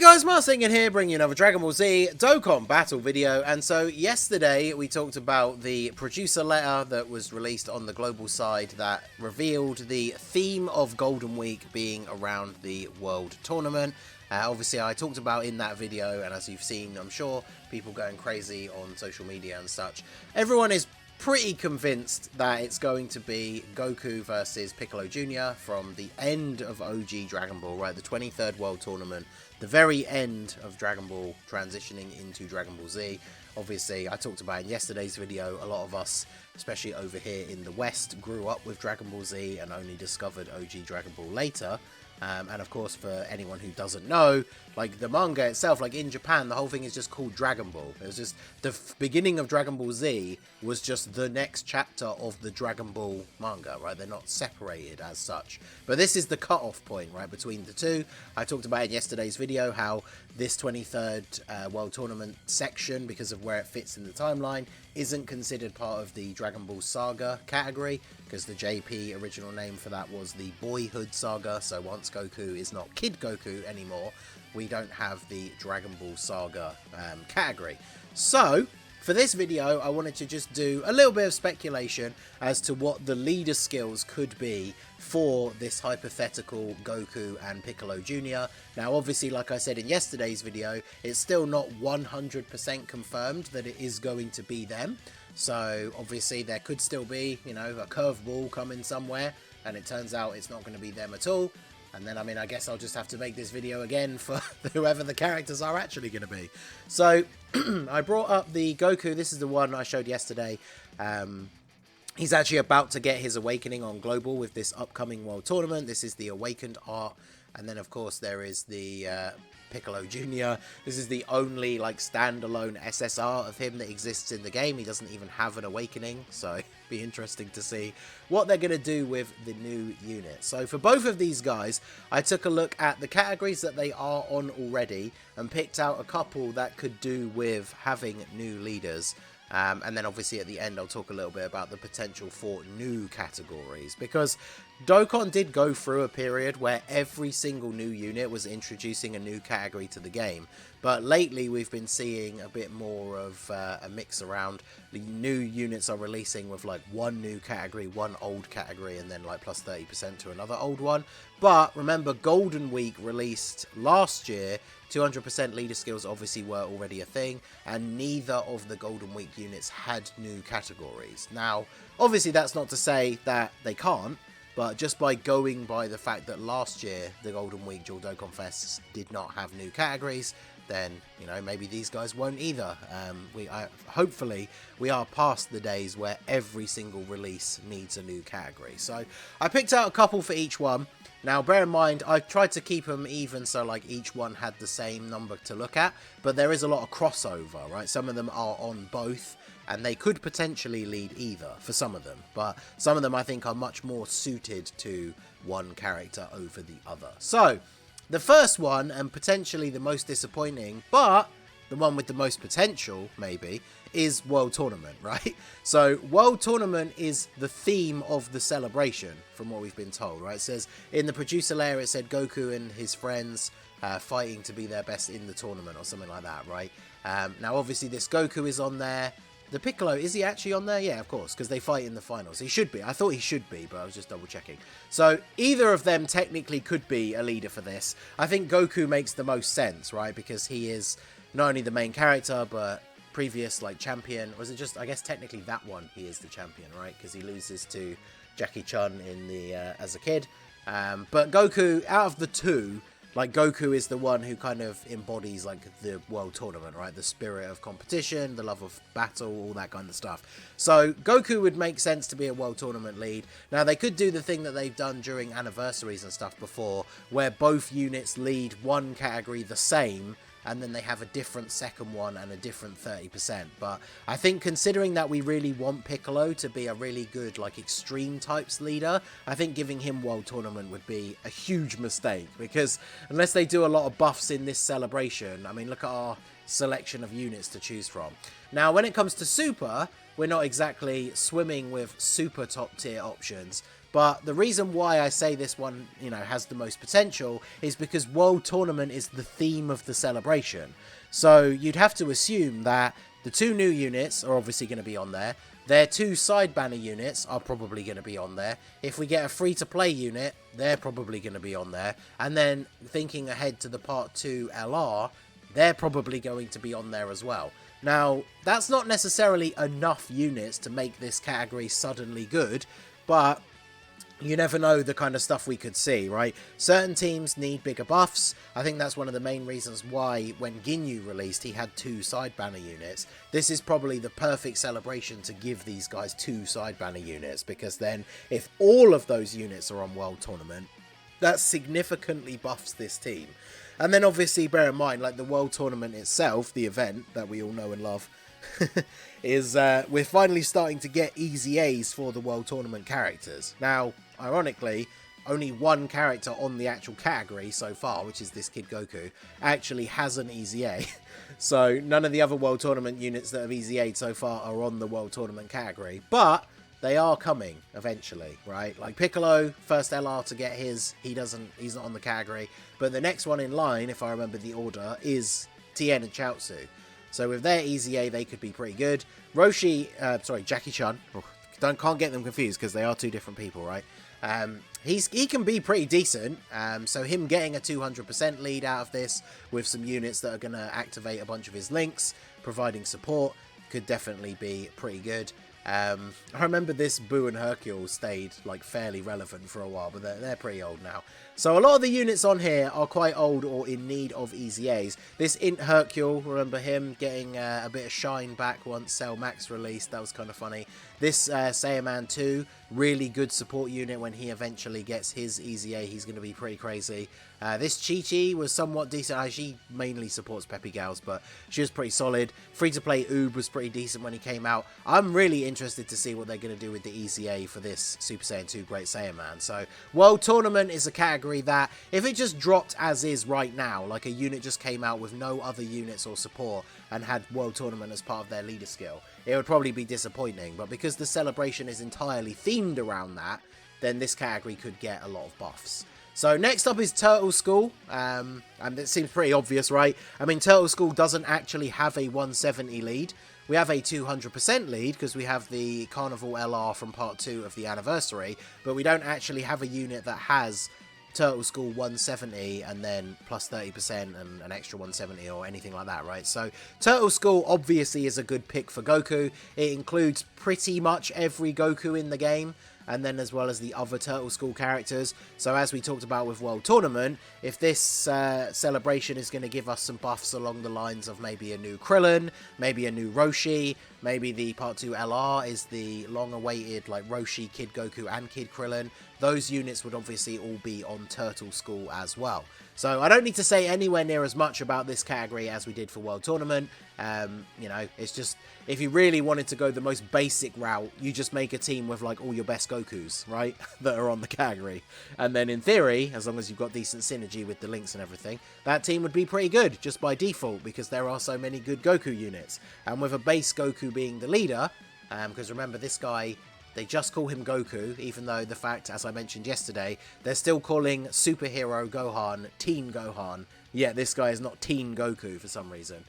Guys, Marsing in here, bringing you another Dragon Ball Z Dokkan battle video. And so yesterday we talked about the producer letter that was released on the global side that revealed the theme of Golden Week being around the World Tournament. Obviously I talked about in that video, and as you've seen, I'm sure, people going crazy on social media and such. Everyone is pretty convinced that it's going to be Goku versus Piccolo Jr. from the end of OG Dragon Ball, right? The 23rd World Tournament, the very end of Dragon Ball transitioning into Dragon Ball Z. Obviously, I talked about in yesterday's video, a lot of us, especially over here in the West, grew up with Dragon Ball Z and only discovered OG Dragon Ball later. And of course, for anyone who doesn't know, like the manga itself, like in Japan, the whole thing is just called Dragon Ball. It was just the beginning of Dragon Ball Z was just the next chapter of the Dragon Ball manga, right? They're not separated as such. But this is the cutoff point, right, between the two. I talked about in yesterday's video how this 23rd World Tournament section, because of where it fits in the timeline, isn't considered part of the Dragon Ball Saga category, because the JP original name for that was the Boyhood Saga. So once Goku is not Kid Goku anymore, we don't have the Dragon Ball Saga category. So for this video, I wanted to just do a little bit of speculation as to what the leader skills could be for this hypothetical Goku and Piccolo Jr. Now, obviously, like I said in yesterday's video, it's still not 100% confirmed that it is going to be them. So, obviously, there could still be, you know, a curveball coming somewhere, and it turns out it's not going to be them at all. And then, I mean, I guess I'll just have to make this video again for whoever the characters are actually going to be. So, I brought up the Goku. This is the one I showed yesterday. He's actually about to get his awakening on Global with this upcoming World Tournament. This is the Awakened art. And then, of course, there is the Piccolo Jr. This is the only, like, standalone SSR of him that exists in the game. He doesn't even have an awakening, so it'd be interesting to see what they're going to do with the new unit. So for both of these guys, I took a look at the categories that they are on already and picked out a couple that could do with having new leaders. And then obviously at the end I'll talk a little bit about the potential for new categories, because Dokkan did go through a period where every single new unit was introducing a new category to the game, but lately we've been seeing a bit more of a mix around. The new units are releasing with like one new category, one old category, and then like plus 30% to another old one. But remember, Golden Week released last year. 200% leader skills obviously were already a thing, and neither of the Golden Week units had new categories. Now, obviously that's not to say that they can't, but just by going by the fact that last year the Golden Week Dual Dokkan Fests did not have new categories, then, you know, maybe these guys won't either. Hopefully we are past the days where every single release needs a new category. So I picked out a couple for each one. Now, bear in mind, I tried to keep them even so like each one had the same number to look at, but there is a lot of crossover, right? Some of them are on both, and they could potentially lead either for some of them, but some of them I think are much more suited to one character over the other. So, the first one, and potentially the most disappointing, but the one with the most potential, maybe, is World Tournament, right? So World Tournament is the theme of the celebration, from what we've been told, right? It says, in the producer layer, it said Goku and his friends fighting to be their best in the tournament, or something like that, right? Now, obviously, this Goku is on there. The Piccolo, is he actually on there? Yeah, of course, because they fight in the finals. He should be. I thought he should be, but I was just double checking. So either of them technically could be a leader for this. I think Goku makes the most sense, right? Because he is not only the main character, but previous, like, champion. Or is it just, I guess technically that one he is the champion, right? Because he loses to Jackie Chun in the as a kid. But Goku, out of the two, like, Goku is the one who kind of embodies, like, the World Tournament, right? The spirit of competition, the love of battle, all that kind of stuff. So Goku would make sense to be a World Tournament lead. Now, they could do the thing that they've done during anniversaries and stuff before, where both units lead one category the same, and then they have a different second one and a different 30%. But I think considering that we really want Piccolo to be a really good, like, extreme types leader, I think giving him World Tournament would be a huge mistake, because unless they do a lot of buffs in this celebration, I mean, look at our selection of units to choose from. Now, when it comes to Super, we're not exactly swimming with super top tier options. But the reason why I say this one, you know, has the most potential is because World Tournament is the theme of the celebration. So you'd have to assume that the 2 new units are obviously going to be on there. Their 2 side banner units are probably going to be on there. If we get a free-to-play unit, they're probably going to be on there. And then thinking ahead to the Part 2 LR, they're probably going to be on there as well. Now, that's not necessarily enough units to make this category suddenly good, but you never know the kind of stuff we could see, right? Certain teams need bigger buffs. I think that's one of the main reasons why when Ginyu released, he had 2 side banner units. This is probably the perfect celebration to give these guys 2 side banner units, because then if all of those units are on World Tournament, that significantly buffs this team. And then obviously bear in mind, like the World Tournament itself, the event that we all know and love, is we're finally starting to get easy A's for the World Tournament characters. Now, ironically, only 1 character on the actual category so far, which is this Kid Goku, actually has an easy A. So none of the other World Tournament units that have easy A'd so far are on the World Tournament category. But they are coming eventually, right? Like Piccolo, first LR to get his, he's not on the category. But the next one in line, if I remember the order, is Tien and Chaozu. So with their easy A, they could be pretty good. Jackie Chun. Can't get them confused because they are 2 different people, right? He can be pretty decent. So him getting a 200% lead out of this with some units that are going to activate a bunch of his links, providing support, could definitely be pretty good. I remember this Boo and Hercule stayed like fairly relevant for a while, but they're pretty old now. So a lot of the units on here are quite old or in need of easy A's. This Int Hercule, remember him getting a bit of shine back once Cell Max released. That was kind of funny. This Saiyaman 2, really good support unit. When he eventually gets his easy A, he's going to be pretty crazy. This Chi-Chi was somewhat decent. She mainly supports Peppy Gals, but she was pretty solid. Free-to-play Oob was pretty decent when he came out. I'm really interested to see what they're going to do with the easy A for this Super Saiyan 2 Great Saiyaman. So, World Tournament is a category that, if it just dropped as is right now, like a unit just came out with no other units or support and had World Tournament as part of their leader skill, it would probably be disappointing. But because the celebration is entirely themed around that, then this category could get a lot of buffs. So next up is Turtle School, and it seems pretty obvious, right? I mean, Turtle School doesn't actually have a 170 lead. We have a 200% lead because we have the Carnival LR from Part 2 of the anniversary, but we don't actually have a unit that has Turtle School 170 and then plus 30% and an extra 170 or anything like that, right? So Turtle School obviously is a good pick for Goku. It includes pretty much every Goku in the game, and then as well as the other Turtle School characters. So as we talked about with World Tournament, if this celebration is going to give us some buffs along the lines of maybe a new Krillin, maybe a new Roshi, maybe the Part 2 LR is the long-awaited like Roshi, Kid Goku and Kid Krillin, those units would obviously all be on Turtle School as well. So I don't need to say anywhere near as much about this category as we did for World Tournament. You know, it's just, if you really wanted to go the most basic route, you just make a team with like all your best Gokus, right, that are on the category. And then in theory, as long as you've got decent synergy with the links and everything, that team would be pretty good just by default, because there are so many good Goku units. And with a base Goku being the leader, because remember this guy, they just call him Goku, even though the fact, as I mentioned yesterday, they're still calling Superhero Gohan Teen Gohan. Yeah, this guy is not Teen Goku for some reason.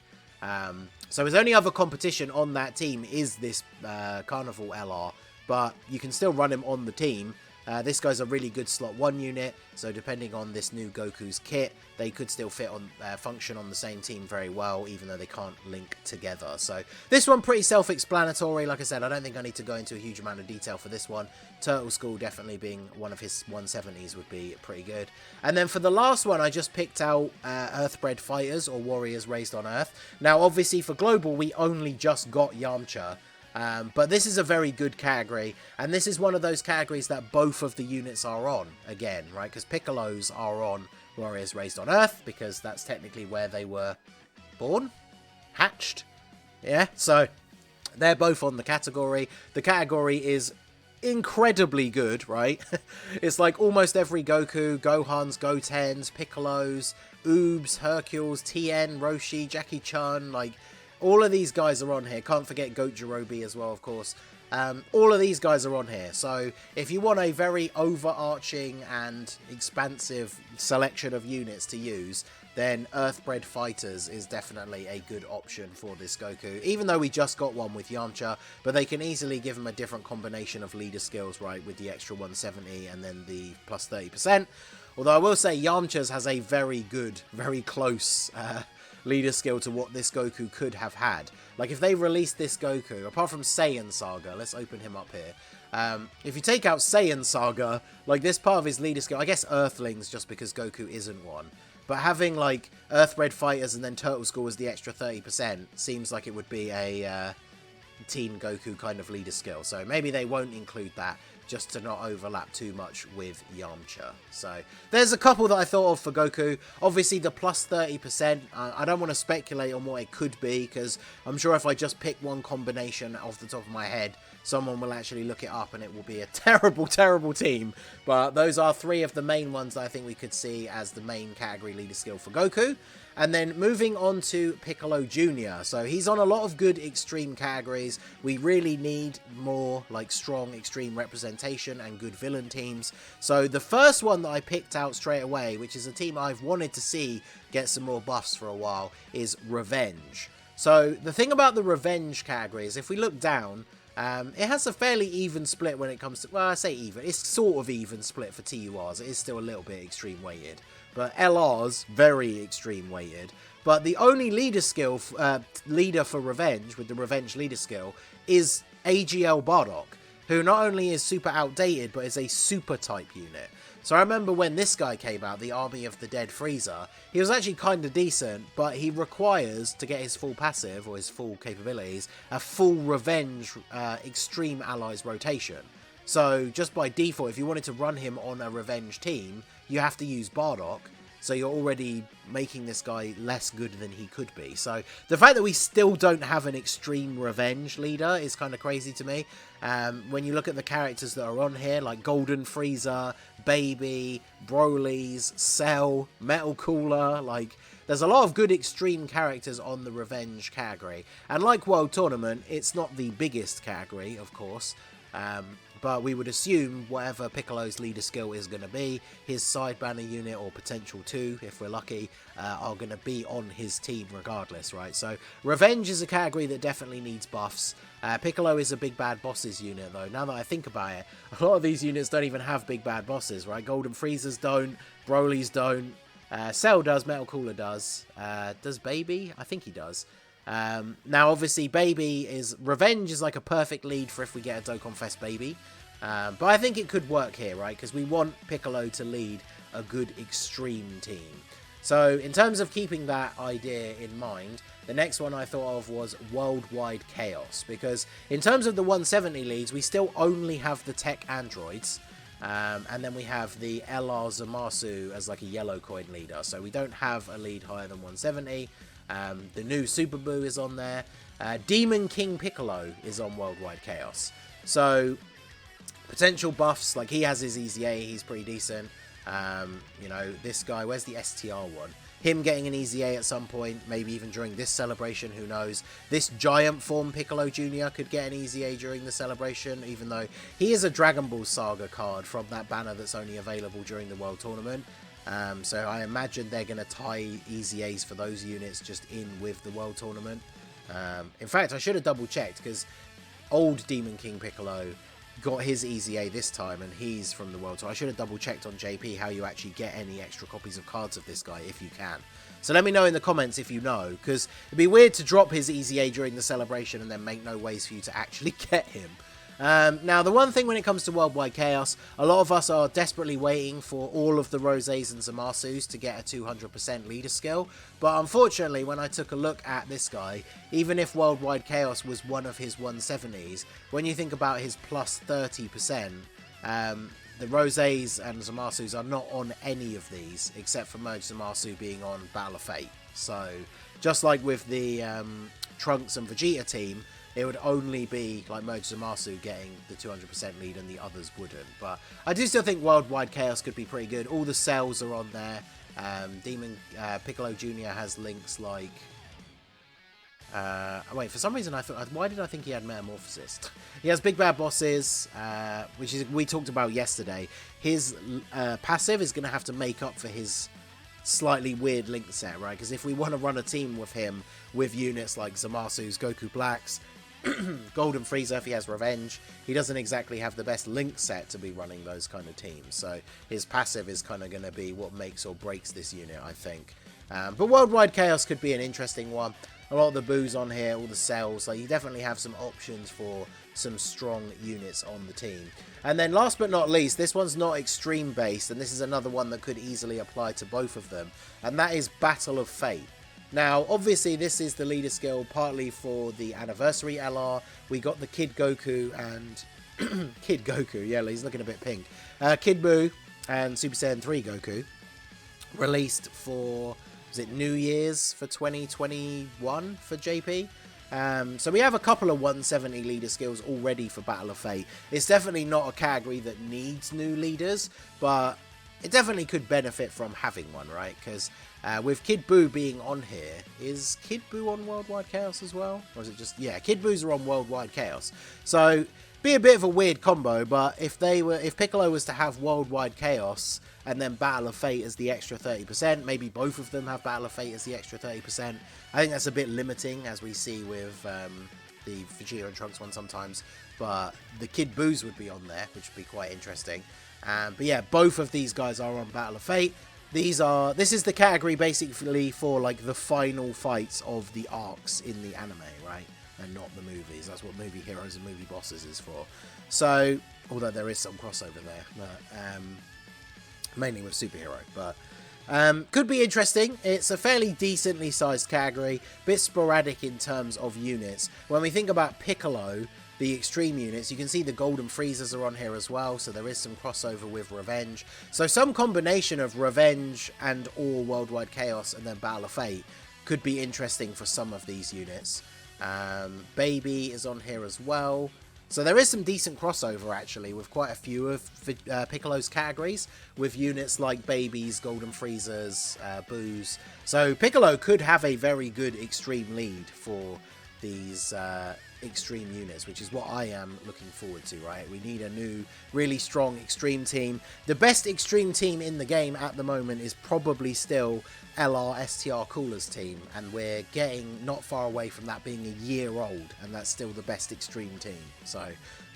So his only other competition on that team is this Carnival LR, but you can still run him on the team. This guy's a really good slot 1 unit, so depending on this new Goku's kit, they could still fit on function on the same team very well, even though they can't link together. So this one pretty self-explanatory. Like I said, I don't think I need to go into a huge amount of detail for this one. Turtle School definitely being one of his 170s would be pretty good. And then for the last one, I just picked out Earthbred Fighters, or Warriors Raised on Earth. Now, obviously for Global, we only just got Yamcha. But this is a very good category, and this is one of those categories that both of the units are on, again, right? Because Piccolos are on Warriors Raised on Earth, because that's technically where they were born? Hatched? Yeah, so they're both on the category. The category is incredibly good, right? It's like almost every Goku, Gohans, Gotens, Piccolos, Oobs, Hercules, Tien, Roshi, Jackie Chun, like all of these guys are on here. Can't forget Goat Jirobe as well, of course. All of these guys are on here. So if you want a very overarching and expansive selection of units to use, then Earthbred Fighters is definitely a good option for this Goku. Even though we just got one with Yamcha, but they can easily give him a different combination of leader skills, right, with the extra 170 and then the plus 30%. Although I will say Yamcha's has a very good, very close leader skill to what this Goku could have had. Like, if they released this Goku, apart from Saiyan Saga, let's open him up here. If you take out Saiyan Saga, like, this part of his leader skill, I guess Earthlings, just because Goku isn't one. But having, like, Earthbred Fighters and then Turtle School as the extra 30% seems like it would be a Teen Goku kind of leader skill. So maybe they won't include that, just to not overlap too much with Yamcha. So there's a couple that I thought of for Goku. Obviously the plus 30%, I don't want to speculate on what it could be, because I'm sure if I just pick one combination off the top of my head, someone will actually look it up and it will be a terrible, terrible team. But those are three of the main ones that I think we could see as the main category leader skill for Goku. And then moving on to Piccolo Jr. So he's on a lot of good extreme categories. We really need more like strong extreme representation and good villain teams. So the first one that I picked out straight away, which is a team I've wanted to see get some more buffs for a while, is Revenge. So the thing about the Revenge category is if we look down, it has a fairly even split when it comes to, well, I say even, it's sort of even split for TURs. It is still a little bit extreme weighted, but LR's very extreme weighted. But the only leader skill, leader for Revenge, with the Revenge leader skill, is AGL Bardock, who not only is super outdated, but is a super type unit. So I remember when this guy came out, the Army of the Dead Frieza, he was actually kind of decent, but he requires, to get his full passive, or his full capabilities, a full Revenge Extreme Allies rotation. So just by default, if you wanted to run him on a Revenge team, you have to use Bardock. So you're already making this guy less good than he could be. So the fact that we still don't have an extreme Revenge leader is kind of crazy to me. When you look at the characters that are on here, like Golden Frieza, Baby, Broly's, Cell, Metal Cooler, like there's a lot of good extreme characters on the Revenge category. And like World Tournament, it's not the biggest category, of course. But we would assume whatever Piccolo's leader skill is going to be, his side banner unit, or potential two, if we're lucky, are going to be on his team regardless, right? So Revenge is a category that definitely needs buffs. Piccolo is a big bad bosses unit, though. Now that I think about it, a lot of these units don't even have big bad bosses, right? Golden Freezers don't, Broly's don't, Cell does, Metal Cooler does. Does Baby? I think he does. Now obviously Revenge is like a perfect lead for if we get a Dokkan Fest Baby, but I think it could work here, right, because we want Piccolo to lead a good extreme team. So in terms of keeping that idea in mind, the next one I thought of was Worldwide Chaos, because in terms of the 170 leads, we still only have the tech androids, and then we have the LR Zamasu as like a yellow coin leader, so we don't have a lead higher than 170. The new Super Buu is on there. Demon King Piccolo is on Worldwide Chaos. So, potential buffs, like he has his Easy A, he's pretty decent. You know, this guy, where's the STR one? Him getting an Easy A at some point, maybe even during this celebration, who knows. This Giant Form Piccolo Jr. could get an Easy A during the celebration, even though he is a Dragon Ball Saga card from that banner that's only available during the World Tournament. So I imagine they're going to tie Easy A's for those units just in with the World Tournament. In fact, I should have double checked, because old Demon King Piccolo got his Easy A this time, and he's from the World Tour. I should have double checked on JP how you actually get any extra copies of cards of this guy, if you can. So let me know in the comments if you know, because it'd be weird to drop his Easy A during the celebration and then make no ways for you to actually get him. Now, the one thing when it comes to Worldwide Chaos, a lot of us are desperately waiting for all of the Rosés and Zamasus to get a 200% leader skill, but unfortunately, when I took a look at this guy, even if Worldwide Chaos was one of his 170s, when you think about his plus 30%, the Rosés and Zamasus are not on any of these, except for Merge Zamasu being on Battle of Fate. So, just like with the Trunks and Vegeta team, it would only be like Merge Zamasu getting the 200% lead and the others wouldn't. But I do still think Worldwide Chaos could be pretty good. All the cells are on there. Piccolo Jr. has links like Wait, for some reason I thought... Why did I think he had Metamorphosis? He has Big Bad Bosses, which is we talked about yesterday. His passive is going to have to make up for his slightly weird link set, right? Because if we want to run a team with him with units like Zamasu's Goku Blacks, Golden Frieza, if he has Revenge, he doesn't exactly have the best link set to be running those kind of teams. So his passive is kind of going to be what makes or breaks this unit, I think. But Worldwide Chaos could be an interesting one. A lot of the boos on here, all the cells, like you definitely have some options for some strong units on the team. And then last but not least, this one's not extreme based, and this is another one that could easily apply to both of them, and that is Battle of Fate. Now, obviously, this is the leader skill partly for the anniversary LR. We got the Kid Goku and... Kid Goku, yeah, he's looking a bit pink. Kid Buu and Super Saiyan 3 Goku released for... Was it New Year's for 2021 for JP? So we have a couple of 170 leader skills already for Battle of Fate. It's definitely not a category that needs new leaders, but it definitely could benefit from having one, right? Because with Kid Buu being on here, is Kid Buu on Worldwide Chaos as well? Or is it just... Yeah, Kid Buu's are on Worldwide Chaos. So, be a bit of a weird combo, but if Piccolo was to have Worldwide Chaos and then Battle of Fate as the extra 30%, maybe both of them have Battle of Fate as the extra 30%. I think that's a bit limiting, as we see with the Vegeta and Trunks one sometimes, but the Kid Buus would be on there, which would be quite interesting. But yeah, both of these guys are on Battle of Fate. This is the category basically for like the final fights of the arcs in the anime, right? And not the movies. That's what movie heroes and movie bosses is for. So, although there is some crossover there, but mainly with superhero, but could be interesting. It's a fairly decently sized category, bit sporadic in terms of units. When we think about Piccolo, the extreme units, you can see the Golden Freezers are on here as well, so there is some crossover with Revenge. So some combination of Revenge and or Worldwide Chaos and then Battle of Fate could be interesting for some of these units. Baby is on here as well. So there is some decent crossover actually with quite a few of Piccolo's categories with units like Babies, Golden Freezers, Boos. So Piccolo could have a very good extreme lead for these extreme units, which is what I am looking forward to, right? We need a new, really strong extreme team. The best extreme team in the game at the moment is probably still LR STR Cooler's team, and we're getting not far away from that being a year old, and that's still the best extreme team. So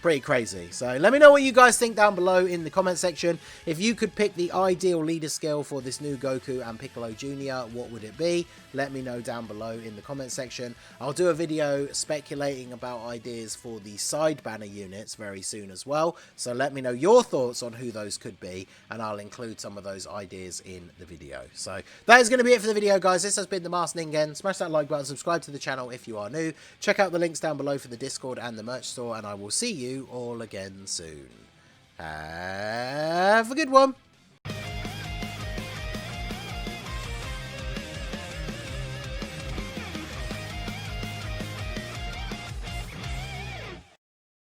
pretty crazy. So let me know what you guys think down below in the comment section. If you could pick the ideal leader skill for this new Goku and Piccolo Jr., what would it be? Let me know down below in the comment section. I'll do a video speculating about ideas for the side banner units very soon as well. So let me know your thoughts on who those could be, and I'll include some of those ideas in the video. So that is going to be it for the video, guys. This has been the Masked Ningen. Smash that like button, subscribe to the channel if you are new. Check out the links down below for the Discord and the merch store, and I will see you all again soon. Have a good one.